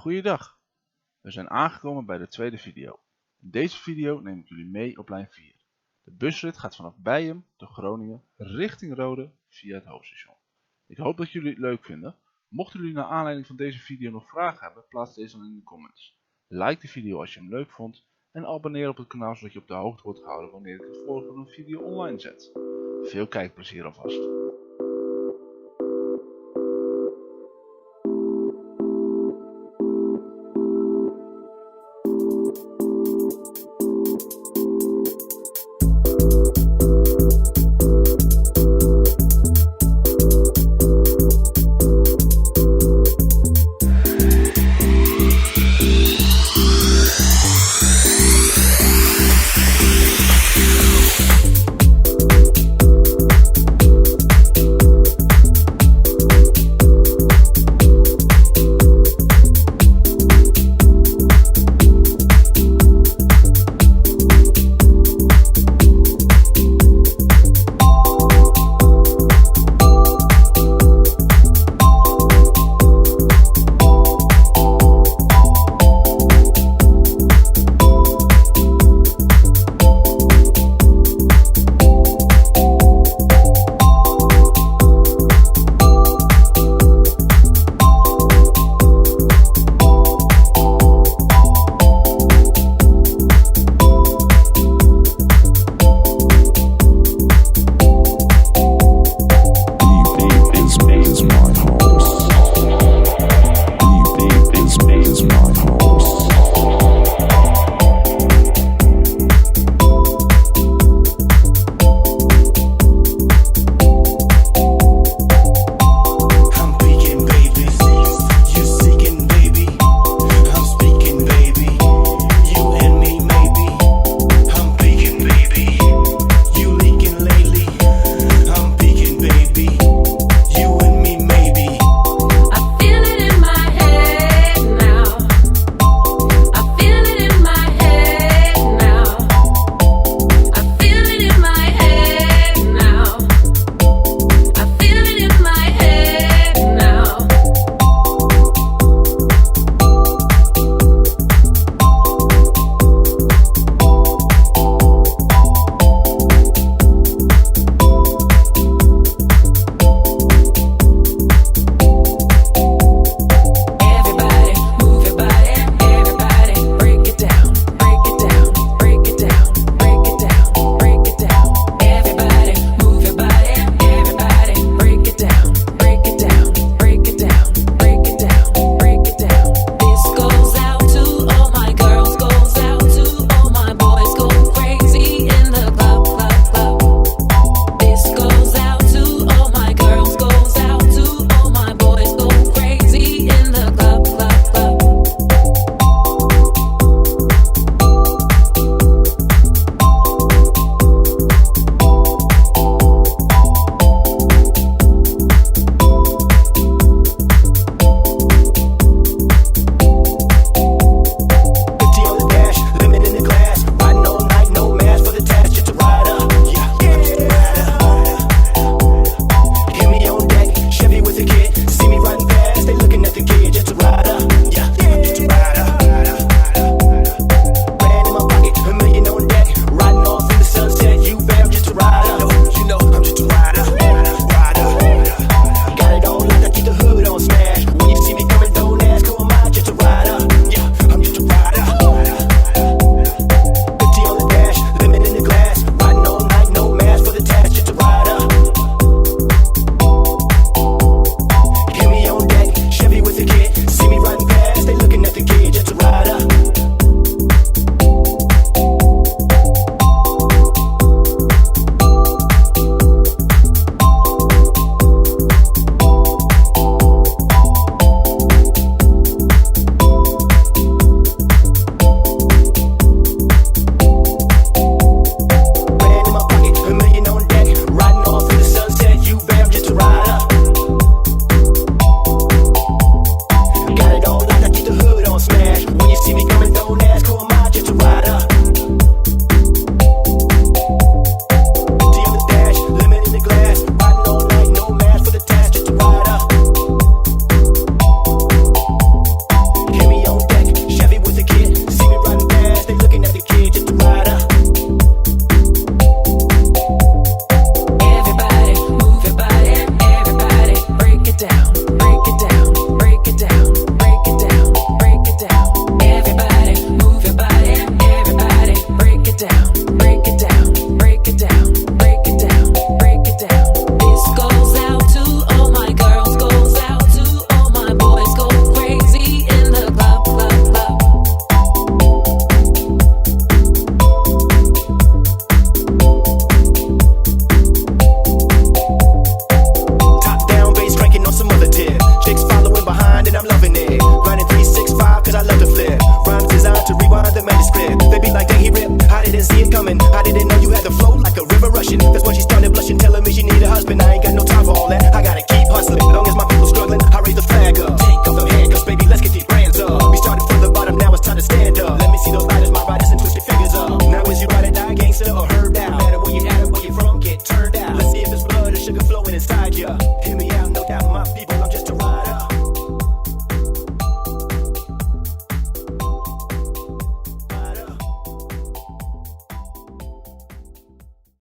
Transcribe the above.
Goeiedag, we zijn aangekomen bij de tweede video. In deze video neem ik jullie mee op lijn 4. De busrit gaat vanaf Beijum door Groningen richting Roden via het Hoofdstation. Ik hoop dat jullie het leuk vinden. Mochten jullie naar aanleiding van deze video nog vragen hebben, plaats deze dan in de comments. Like de video als je hem leuk vond en abonneer op het kanaal zodat je op de hoogte wordt gehouden wanneer ik het volgende video online zet. Veel kijkplezier alvast. coming. I didn't know you had the flow like a river rushing. That's when she started blushing, telling me she need a husband. I ain't got no time for all that. I gotta keep hustling. Long as my people struggling, I raise the flag up. Take off the handcuffs, baby, let's get these brands up. We started from the bottom, now it's time to stand up. Let me see those lighters, my riders, and twist your fingers up. Now is you ride or die, gangster or heard out? Matter where you at or where you from, get turned out. Let's see if it's blood or sugar flowing inside ya. Hear me out, no doubt, my people, I'm just a rider.